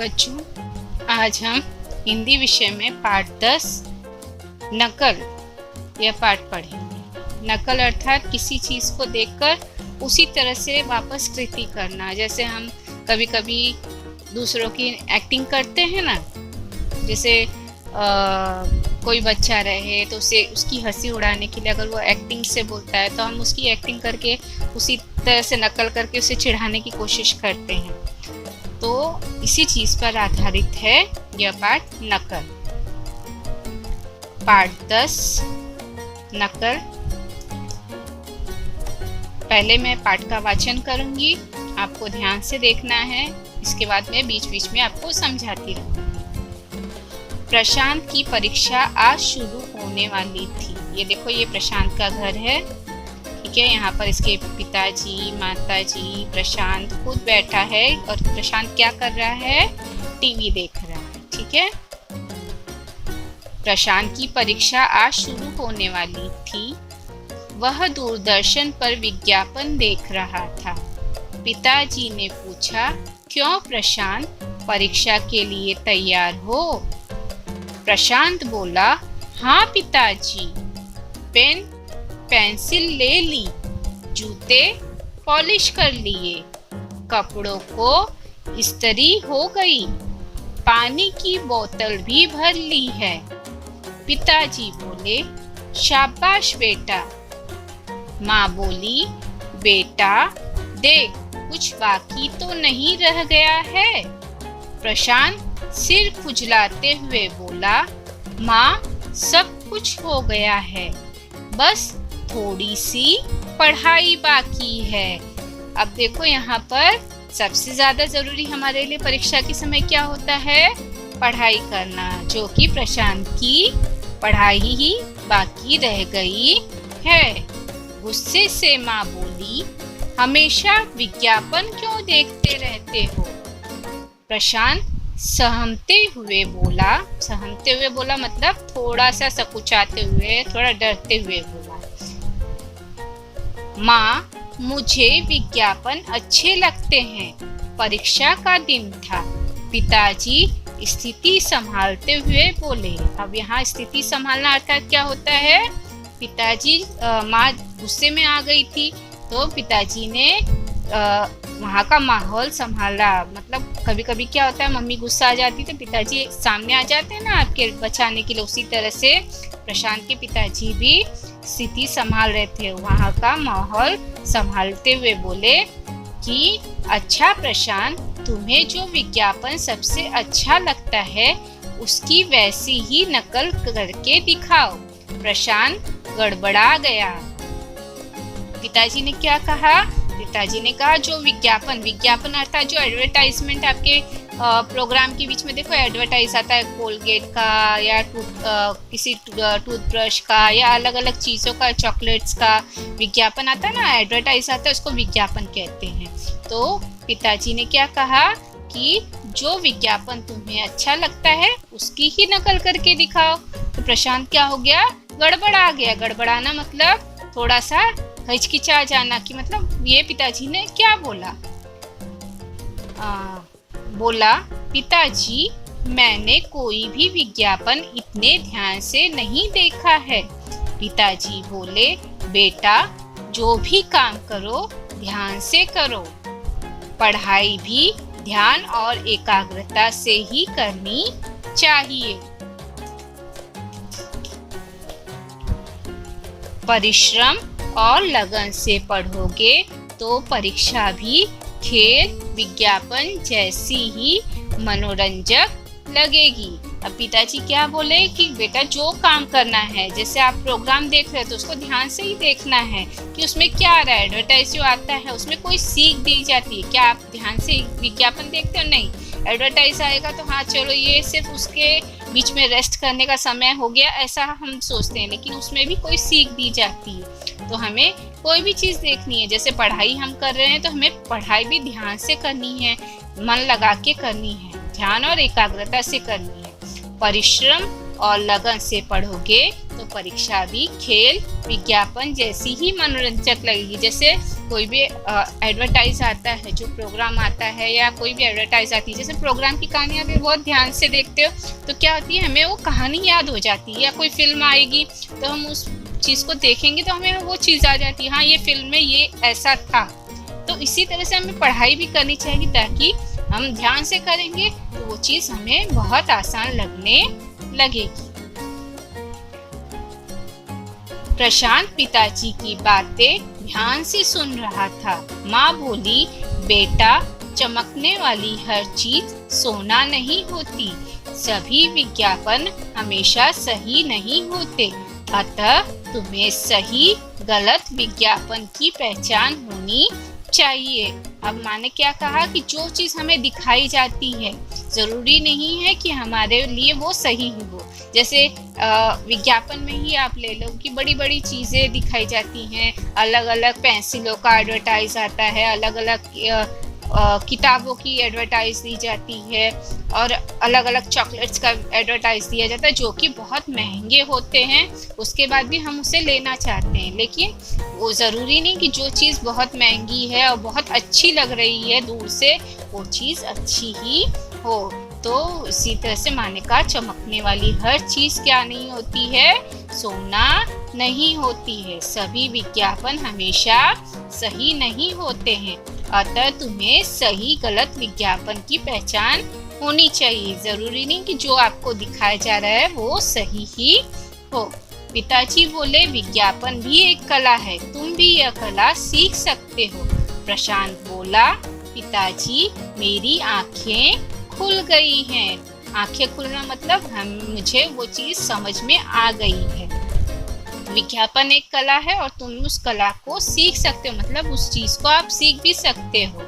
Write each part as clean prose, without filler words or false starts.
बच्चों, आज हम हिंदी विषय में पाठ 10 नकल यह पाठ पढ़ेंगे। नकल अर्थात किसी चीज़ को देखकर उसी तरह से वापस कृति करना। जैसे हम कभी कभी दूसरों की एक्टिंग करते हैं ना, जैसे कोई बच्चा रहे तो उसे उसकी हंसी उड़ाने के लिए अगर वो एक्टिंग से बोलता है तो हम उसकी एक्टिंग करके उसी तरह से नकल करके उसे चिढ़ाने की कोशिश करते हैं। तो इसी चीज़ पर आधारित है यह पाठ नकल। पाठ 10 नकल। पहले मैं पाठ का वाचन करूंगी, आपको ध्यान से देखना है। इसके बाद मैं बीच बीच में आपको समझाती रहूंगी। प्रशांत की परीक्षा आज शुरू होने वाली थी। ये देखो, ये प्रशांत का घर है, ठीक है। यहाँ पर इसके पिताजी, माताजी, प्रशांत खुद बैठा है और प्रशांत क्या कर रहा है? टीवी देख रहा है, ठीक है। प्रशांत की परीक्षा आज शुरू होने वाली थी। वह दूरदर्शन पर विज्ञापन देख रहा था। पिताजी ने पूछा, क्यों प्रशांत, परीक्षा के लिए तैयार हो? प्रशांत बोला, हाँ पिताजी। पेन पेंसिल ले ली, जूते पॉलिश कर लिए, कपड़ों को इस्त्री हो गई, पानी की बोतल भी भर ली है। पिताजी बोले, शाबाश बेटा। माँ बोली, बेटा देख, कुछ बाकी तो नहीं रह गया है। प्रशांत सिर खुजलाते हुए बोला, माँ सब कुछ हो गया है, बस थोड़ी सी पढ़ाई बाकी है। अब देखो, यहाँ पर सबसे ज्यादा जरूरी हमारे लिए परीक्षा के समय क्या होता है? पढ़ाई करना, जो कि प्रशांत की पढ़ाई ही बाकी रह गई है। गुस्से से माँ बोली, हमेशा विज्ञापन क्यों देखते रहते हो? प्रशांत सहमते हुए बोला मतलब थोड़ा सा सकुचाते हुए, थोड़ा डरते हुए बोला, माँ मुझे विज्ञापन अच्छे लगते हैं, परीक्षा का दिन था। पिताजी स्थिति संभालते हुए बोले। अब यहाँ स्थिति संभालना अर्थात क्या होता है? पिताजी, माँ गुस्से में आ गई थी तो पिताजी ने वहाँ का माहौल संभाला। मतलब कभी कभी क्या होता है, मम्मी गुस्सा आ जाती तो पिताजी सामने आ जाते हैं ना आपके बचाने के लिए। उसी तरह से प्रशांत के पिताजी भी स्थिति संभाल रहे थे, वहाँ का माहौल संभालते हुए बोले कि अच्छा प्रशांत, तुम्हें जो विज्ञापन सबसे अच्छा लगता है उसकी वैसी ही नकल करके दिखाओ। प्रशांत गड़बड़ा गया। पिताजी ने क्या कहा? पिताजी ने कहा, जो विज्ञापन अर्थात जो एडवर्टाइजमेंट आपके प्रोग्राम के बीच में देखो एडवर्टाइज आता है, कोलगेट का या किसी टूथब्रश का या अलग अलग चीज़ों का, चॉकलेट्स का विज्ञापन आता है ना, एडवर्टाइज आता है, उसको विज्ञापन कहते हैं। तो पिताजी ने क्या कहा कि जो विज्ञापन तुम्हें अच्छा लगता है उसकी ही नकल करके दिखाओ। तो प्रशांत क्या हो गया? गड़बड़ा गया। गड़बड़ाना मतलब थोड़ा सा हिचकिचा जाना, कि मतलब ये पिताजी ने क्या बोला? बोला, पिताजी मैंने कोई भी विज्ञापन इतने ध्यान से नहीं देखा है। पिताजी बोले, बेटा जो भी काम करो ध्यान से करो, पढ़ाई भी ध्यान और एकाग्रता से ही करनी चाहिए। परिश्रम और लगन से पढ़ोगे तो परीक्षा भी खेल विज्ञापन जैसी ही मनोरंजक लगेगी। अब पिताजी क्या बोले कि बेटा जो काम करना है, जैसे आप प्रोग्राम देख रहे हो तो उसको ध्यान से ही देखना है कि उसमें क्या आ रहा है। एडवर्टाइज जो आता है उसमें कोई सीख दी जाती है क्या? आप ध्यान से विज्ञापन देखते हो? नहीं। एडवर्टाइज आएगा तो हाँ चलो ये सिर्फ उसके बीच में रेस्ट करने का समय हो गया, ऐसा हम सोचते हैं, लेकिन उसमें भी कोई सीख दी जाती है। तो हमें कोई भी चीज़ देखनी है, जैसे पढ़ाई हम कर रहे हैं तो हमें पढ़ाई भी ध्यान से करनी है, मन लगा के करनी है, ध्यान और एकाग्रता से करनी है। परिश्रम और लगन से पढ़ोगे तो परीक्षा भी खेल विज्ञापन जैसी ही मनोरंजक लगेगी। जैसे कोई भी एडवर्टाइज आता है, जो प्रोग्राम आता है या कोई भी एडवर्टाइज आती है, जैसे प्रोग्राम की कहानी आप बहुत ध्यान से देखते हो तो क्या होती है, हमें वो कहानी याद हो जाती है। या कोई फिल्म आएगी तो हम उस चीज़ को देखेंगे तो हमें वो चीज़ आ जाती है, हाँ ये फिल्म में ये ऐसा था। तो इसी तरह से हमें पढ़ाई भी करनी चाहिए, ताकि हम ध्यान से करेंगे तो वो चीज़ हमें बहुत आसान लगने लगेगी। प्रशांत पिताजी की बातें ध्यान से सुन रहा था। माँ बोली, बेटा, चमकने वाली हर चीज सोना नहीं होती। सभी विज्ञापन हमेशा सही नहीं होते, अतः तुम्हें सही गलत विज्ञापन की पहचान होनी चाहिए। अब माँ ने क्या कहा कि जो चीज़ हमें दिखाई जाती है ज़रूरी नहीं है कि हमारे लिए वो सही ही हो। जैसे विज्ञापन में ही आप ले लो कि बड़ी बड़ी चीज़ें दिखाई जाती हैं, अलग अलग पेंसिलों का एडवर्टाइज आता है, अलग अलग किताबों की एडवर्टाइज दी जाती है, और अलग अलग चॉकलेट्स का एडवर्टाइज दिया जाता है जो कि बहुत महंगे होते हैं। उसके बाद भी हम उसे लेना चाहते हैं, लेकिन वो ज़रूरी नहीं कि जो चीज़ बहुत महंगी है और बहुत अच्छी लग रही है दूर से वो चीज़ अच्छी ही हो। तो इसी तरह से माने का चमकने वाली हर चीज़ क्या नहीं होती है, सोना नहीं होती है। सभी विज्ञापन हमेशा सही नहीं होते हैं, अतः तुम्हें सही गलत विज्ञापन की पहचान होनी चाहिए। जरूरी नहीं कि जो आपको दिखाया जा रहा है वो सही ही हो। पिताजी बोले, विज्ञापन भी एक कला है, तुम भी यह कला सीख सकते हो। प्रशांत बोला, पिताजी, मेरी आंखें खुल गई हैं। आंखें खुलना मतलब मुझे वो चीज समझ में आ गई है। विज्ञापन एक कला है और तुम उस कला को सीख सकते हो, मतलब उस चीज को आप सीख भी सकते हो।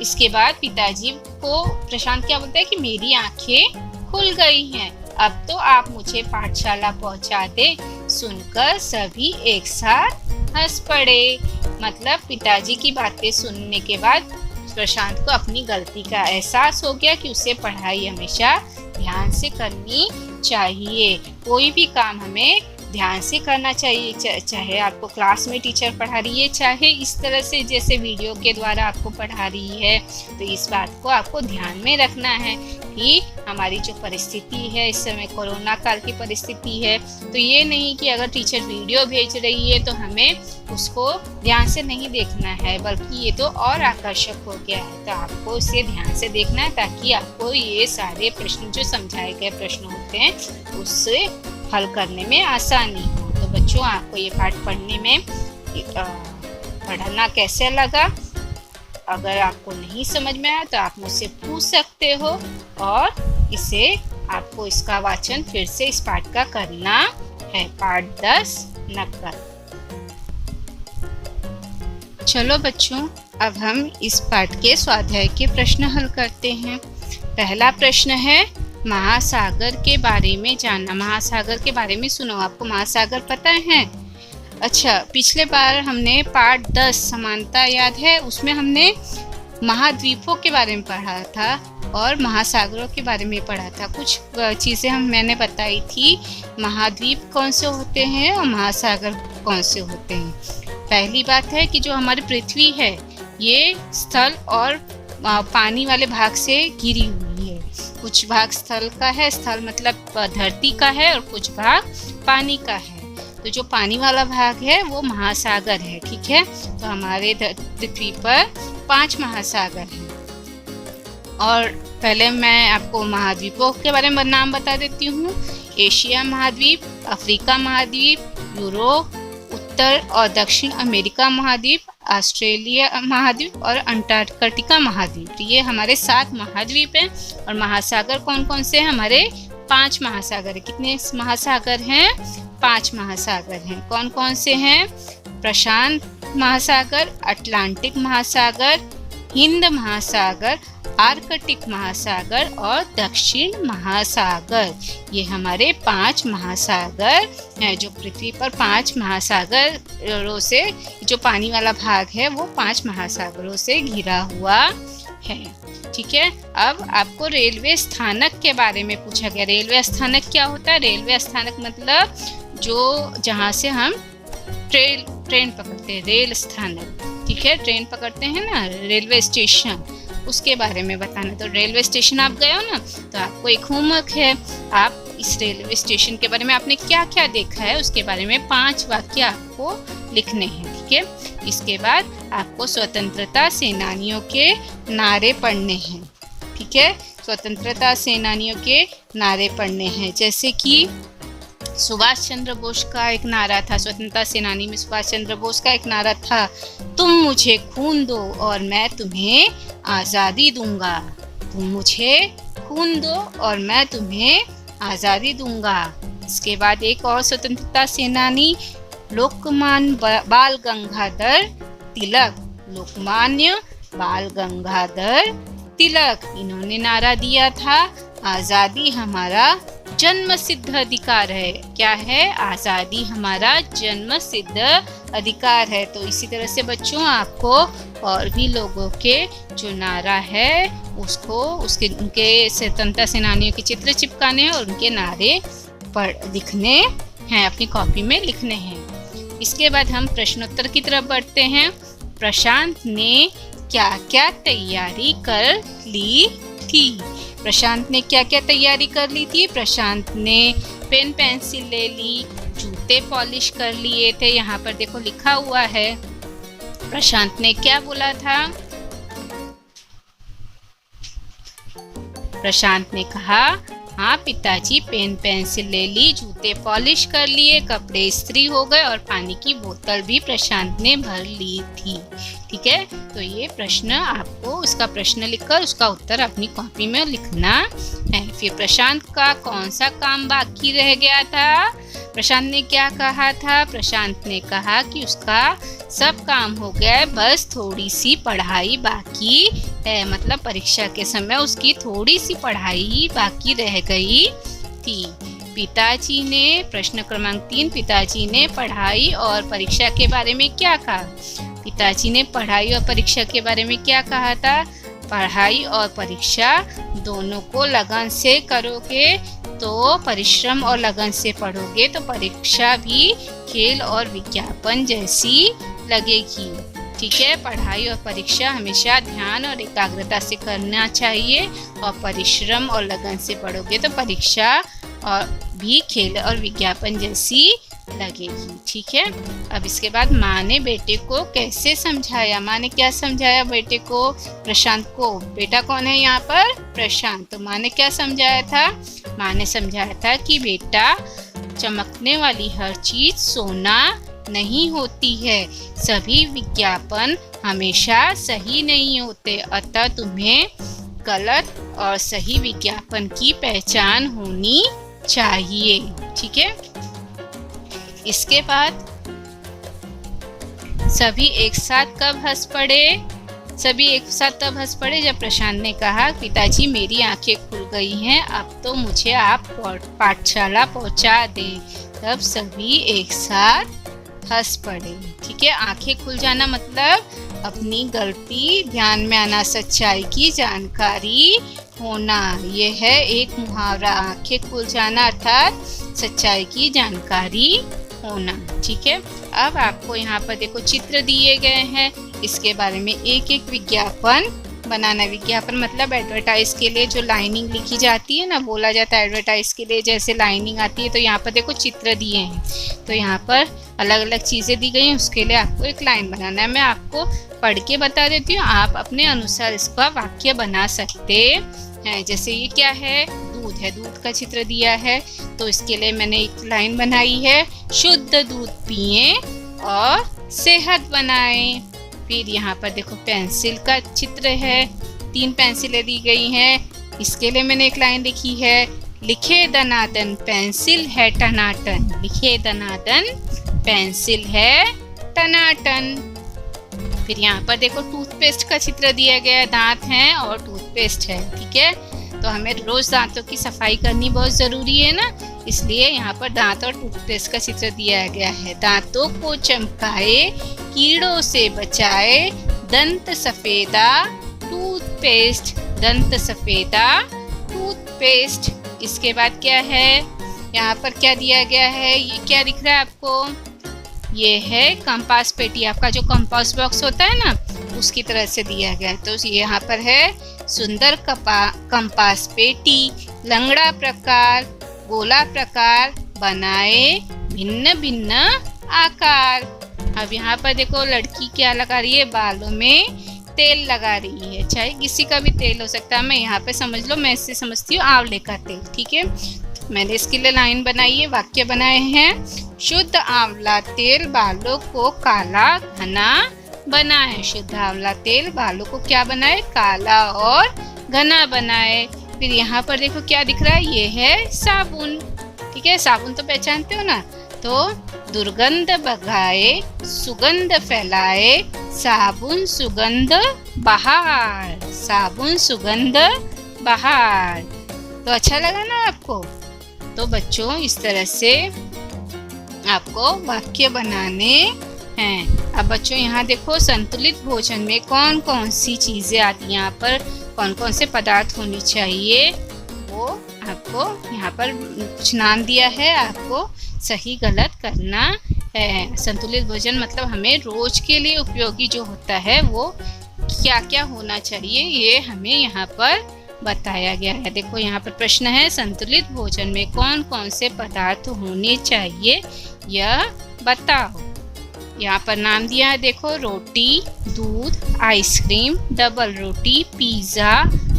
इसके बाद पिताजी को प्रशांत क्या बोलता है कि मेरी आंखें खुल गई हैं, अब तो आप मुझे पाठशाला पहुंचा दे। सुनकर सभी एक साथ हंस पड़े। मतलब पिताजी की बातें सुनने के बाद प्रशांत को अपनी गलती का एहसास हो गया कि उसे पढ़ाई हमेशा ध्यान से करनी चाहिए। कोई भी काम हमें ध्यान से करना चाहिए, चाहे आपको क्लास में टीचर पढ़ा रही है, चाहे इस तरह से जैसे वीडियो के द्वारा आपको पढ़ा रही है। तो इस बात को आपको ध्यान में रखना है कि हमारी जो परिस्थिति है इस समय कोरोना काल की परिस्थिति है, तो ये नहीं कि अगर टीचर वीडियो भेज रही है तो हमें उसको ध्यान से नहीं देखना है, बल्कि ये तो और आकर्षक हो गया है। तो आपको इसे ध्यान से देखना है ताकि आपको ये सारे प्रश्न जो समझाए गए प्रश्न होते हैं उससे हल करने में आसानी हो। तो बच्चों, आपको ये पाठ पढ़ने में पढ़ना कैसे लगा? अगर आपको नहीं समझ में आया तो आप मुझसे पूछ सकते हो, और इसे आपको इसका वाचन फिर से इस पाठ का करना है। पाठ 10 नकल। चलो बच्चों, अब हम इस पाठ के स्वाध्याय के प्रश्न हल करते हैं। पहला प्रश्न है, महासागर के बारे में जानना। महासागर के बारे में सुनो। आपको महासागर पता है? अच्छा, पिछले बार हमने पाठ 10 समानता याद है, उसमें हमने महाद्वीपों के बारे में पढ़ा था और महासागरों के बारे में पढ़ा था। कुछ चीज़ें मैंने बताई थी, महाद्वीप कौन से होते हैं और महासागर कौन से होते हैं। पहली बात है कि जो हमारी पृथ्वी है ये स्थल और पानी वाले भाग से घिरी हुई है। कुछ भाग स्थल का है, स्थल मतलब धरती का है, और कुछ भाग पानी का है। तो जो पानी वाला भाग है वो महासागर है, ठीक है। तो हमारे पृथ्वी पर 5 महासागर हैं। और पहले मैं आपको महाद्वीपों के बारे में नाम बता देती हूँ। एशिया महाद्वीप, अफ्रीका महाद्वीप, यूरोप, उत्तर और दक्षिण अमेरिका महाद्वीप, ऑस्ट्रेलिया महाद्वीप और अंटार्कटिका महाद्वीप। ये हमारे 7 महाद्वीप हैं। और महासागर कौन कौन से हैं? हमारे 5 महासागर है। कितने महासागर हैं? 5 महासागर हैं। कौन कौन से हैं? प्रशांत महासागर, अटलांटिक महासागर, हिंद महासागर, आर्कटिक महासागर और दक्षिण महासागर। ये हमारे 5 महासागर हैं। जो पृथ्वी पर 5 महासागरों से, जो पानी वाला भाग है वो 5 महासागरों से घिरा हुआ है। ठीक है। अब आपको रेलवे स्थानक के बारे में पूछा गया। रेलवे स्थानक क्या होता है? रेलवे स्थानक मतलब जो जहाँ से हम ट्रेन पकड़ते हैं, रेल स्थानक, ठीक है। ट्रेन पकड़ते हैं ना, रेलवे स्टेशन, उसके बारे में बताना। तो रेलवे स्टेशन आप गए हो ना, तो आपको एक होमवर्क है, आप इस रेलवे स्टेशन के बारे में आपने क्या क्या देखा है उसके बारे में 5 वाक्य आपको लिखने हैं, ठीक है। इसके बाद आपको स्वतंत्रता सेनानियों के नारे पढ़ने हैं, ठीक है। स्वतंत्रता सेनानियों के नारे पढ़ने हैं, जैसे कि सुभाष चंद्र बोस का एक नारा था, स्वतंत्रता सेनानी में सुभाष चंद्र बोस का एक नारा था, तुम मुझे खून दो और मैं तुम्हें आज़ादी दूंगा। तुम मुझे खून दो और मैं तुम्हें आज़ादी दूंगा। इसके बाद एक और स्वतंत्रता सेनानी लोकमान्य बाल गंगाधर तिलक, लोकमान्य बाल गंगाधर तिलक, इन्होंने नारा दिया था, आज़ादी हमारा जन्म सिद्ध अधिकार है। क्या है? आज़ादी हमारा जन्म सिद्ध अधिकार है। तो इसी तरह से बच्चों आपको और भी लोगों के जो नारा है उनके स्वतंत्रता सेनानियों के चित्र चिपकाने हैं और उनके नारे लिखने हैं, अपनी कॉपी में लिखने हैं। इसके बाद हम प्रश्नोत्तर की तरफ बढ़ते हैं। प्रशांत ने क्या क्या तैयारी कर ली थी? प्रशांत ने क्या क्या तैयारी कर ली थी? प्रशांत ने पेन पेंसिल ले ली, जूते पॉलिश कर लिए थे, यहाँ पर देखो लिखा हुआ है। प्रशांत ने क्या बोला था? प्रशांत ने कहा, हाँ पिताजी, पेन पेंसिल ले ली, जूते पॉलिश कर लिए, कपड़े इस्त्री हो गए और पानी की बोतल भी प्रशांत ने भर ली थी, ठीक है। तो ये प्रश्न आपको उसका प्रश्न लिखकर उसका उत्तर अपनी कॉपी में लिखना है। फिर प्रशांत का कौन सा काम बाकी रह गया था? प्रशांत ने क्या कहा था? प्रशांत ने कहा कि उसका सब काम हो गया है, बस थोड़ी सी पढ़ाई बाकी है। मतलब परीक्षा के समय उसकी थोड़ी सी पढ़ाई बाकी रह गई थी। पिताजी ने, प्रश्न क्रमांक 3, पिताजी ने पढ़ाई और परीक्षा के बारे में क्या कहा? पिताजी ने पढ़ाई और परीक्षा के बारे में क्या कहा था? पढ़ाई और परीक्षा दोनों को लगन से करोगे तो परिश्रम और लगन से पढ़ोगे तो परीक्षा भी खेल और विज्ञापन जैसी लगेगी, ठीक है। पढ़ाई और परीक्षा हमेशा ध्यान और एकाग्रता से करना चाहिए और परिश्रम और लगन से पढ़ोगे तो परीक्षा और भी खेल और विज्ञापन जैसी लगेगी, ठीक है। अब इसके बाद माँ ने बेटे को कैसे समझाया? माँ ने क्या समझाया बेटे को? प्रशांत को। बेटा कौन है यहाँ पर? प्रशांत। तो माँ ने क्या समझाया था? माँ ने समझाया था कि बेटा, चमकने वाली हर चीज सोना नहीं होती है, सभी विज्ञापन हमेशा सही नहीं होते, अतः तुम्हें गलत और सही विज्ञापन की पहचान होनी चाहिए, ठीक है। इसके बाद सभी एक साथ कब हंस पड़े? सभी एक साथ तब हंस पड़े जब प्रशांत ने कहा, पिताजी मेरी आंखें खुल गई हैं, अब तो मुझे आप पाठशाला पहुंचा दें। तब सभी एक साथ हंस पड़े, ठीक है। आंखें खुल जाना मतलब अपनी गलती ध्यान में आना, सच्चाई की जानकारी होना, ये है एक मुहावरा। आंखें खुल जाना अर्थात सच्चाई की जानकारी होना, ठीक है। अब आपको यहाँ पर देखो चित्र दिए गए हैं, इसके बारे में एक एक विज्ञापन बनाना। विज्ञापन मतलब एडवर्टाइज के लिए जो लाइनिंग लिखी जाती है ना, बोला जाता है एडवर्टाइज के लिए जैसे लाइनिंग आती है। तो यहाँ पर देखो चित्र दिए हैं, तो यहाँ पर अलग अलग चीज़ें दी गई हैं, उसके लिए आपको एक लाइन बनाना है। मैं आपको पढ़ के बता देती हूँ, आप अपने अनुसार इसका वाक्य बना सकते हैं। जैसे ये क्या है? दूध है, दूध का चित्र दिया है, तो इसके लिए मैंने एक लाइन बनाई है, शुद्ध दूध पिएं और सेहत बनाएं। फिर यहाँ पर देखो पेंसिल का चित्र है, 3 पेंसिलें दी गई हैं, इसके लिए मैंने एक लाइन लिखी है, लिखे दनादन पेंसिल है टनाटन, लिखे दनादन पेंसिल है टनाटन। फिर यहाँ पर देखो टूथपेस्ट का चित्र दिया गया है, दांत हैं और टूथपेस्ट है, ठीक है। तो हमें रोज दांतों की सफाई करनी बहुत ज़रूरी है ना, इसलिए यहाँ पर दांत और टूथपेस्ट का चित्र दिया गया है। दांतों को चमकाए, कीड़ों से बचाए, दंत सफेदा टूथपेस्ट दंत सफेदा टूथपेस्ट। इसके बाद क्या है, यहाँ पर क्या दिया गया है, ये क्या दिख रहा है आपको, ये है कंपास पेटी। आपका जो कंपास बॉक्स होता है ना, उसकी तरह से दिया गया है। तो यहाँ पर है सुंदर कंपास पेटी, लंगड़ा प्रकार, गोला प्रकार, बनाए भिन्न भिन्न आकार। अब यहाँ पर देखो लड़की क्या लगा रही है, बालों में तेल लगा रही है। चाहे किसी का भी तेल हो सकता है, मैं यहाँ पे समझ लो, मैं इससे समझती हूँ आंवले का तेल। ठीक है, मैंने इसके लिए लाइन बनाई है, वाक्य बनाए हैं। शुद्ध आंवला तेल बालों को काला घना बनाए। शुद्ध आंवला तेल बालों को क्या बनाए, काला और घना बनाए। फिर यहाँ पर देखो क्या दिख रहा है, ये है साबुन। ठीक है, साबुन तो पहचानते हो ना। तो दुर्गंध भगाए, सुगंध फैलाए, साबुन सुगंध बहार। साबुन सुगंध बहार। तो अच्छा लगा ना आपको। तो बच्चों इस तरह से आपको वाक्य बनाने हैं। अब बच्चों यहाँ देखो, संतुलित भोजन में कौन कौन सी चीजें आती हैं, यहाँ पर कौन कौन से पदार्थ होने चाहिए, वो आपको यहाँ पर कुछ नाम दिया है, आपको सही गलत करना है। संतुलित भोजन मतलब हमें रोज के लिए उपयोगी जो होता है वो क्या क्या होना चाहिए, ये हमें यहाँ पर बताया गया है। देखो यहाँ पर प्रश्न है, संतुलित भोजन में कौन कौन से पदार्थ होने चाहिए, यह बताओ। यहाँ पर नाम दिया है, देखो, रोटी, दूध, आइसक्रीम, डबल रोटी, पिज्ज़ा,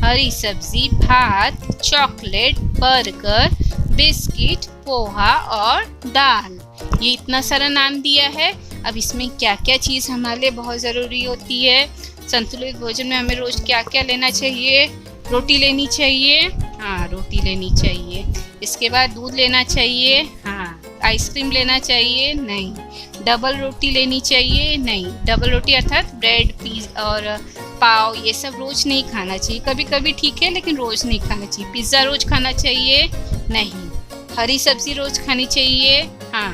हरी सब्जी, भात, चॉकलेट, बर्गर, बिस्किट, पोहा और दाल। ये इतना सारा नाम दिया है। अब इसमें क्या क्या चीज़ हमारे लिए बहुत ज़रूरी होती है, संतुलित भोजन में हमें रोज क्या क्या लेना चाहिए। रोटी लेनी चाहिए, हाँ रोटी लेनी चाहिए। इसके बाद दूध लेना चाहिए, हाँ। आइसक्रीम लेना चाहिए, नहीं। डबल रोटी लेनी चाहिए, नहीं। डबल रोटी अर्थात ब्रेड, पीज और पाव, ये सब रोज नहीं खाना चाहिए, कभी कभी ठीक है, लेकिन रोज नहीं खाना चाहिए। पिज्ज़ा रोज खाना चाहिए, नहीं। हरी सब्जी रोज खानी चाहिए, हाँ।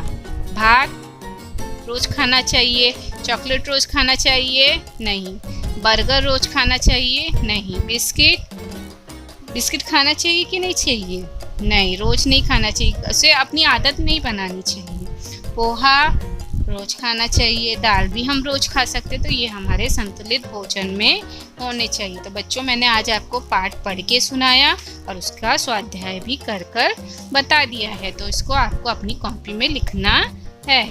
भात रोज खाना चाहिए। चॉकलेट रोज खाना चाहिए, नहीं। बर्गर रोज खाना चाहिए, नहीं। बिस्किट खाना चाहिए कि नहीं चाहिए, नहीं, रोज नहीं खाना चाहिए, उसे अपनी आदत नहीं बनानी चाहिए। पोहा रोज खाना चाहिए, दाल भी हम रोज खा सकते, तो ये हमारे संतुलित भोजन में होने चाहिए। तो बच्चों मैंने आज आपको पाठ पढ़ के सुनाया और उसका स्वाध्याय भी कर बता दिया है, तो इसको आपको अपनी कॉपी में लिखना है।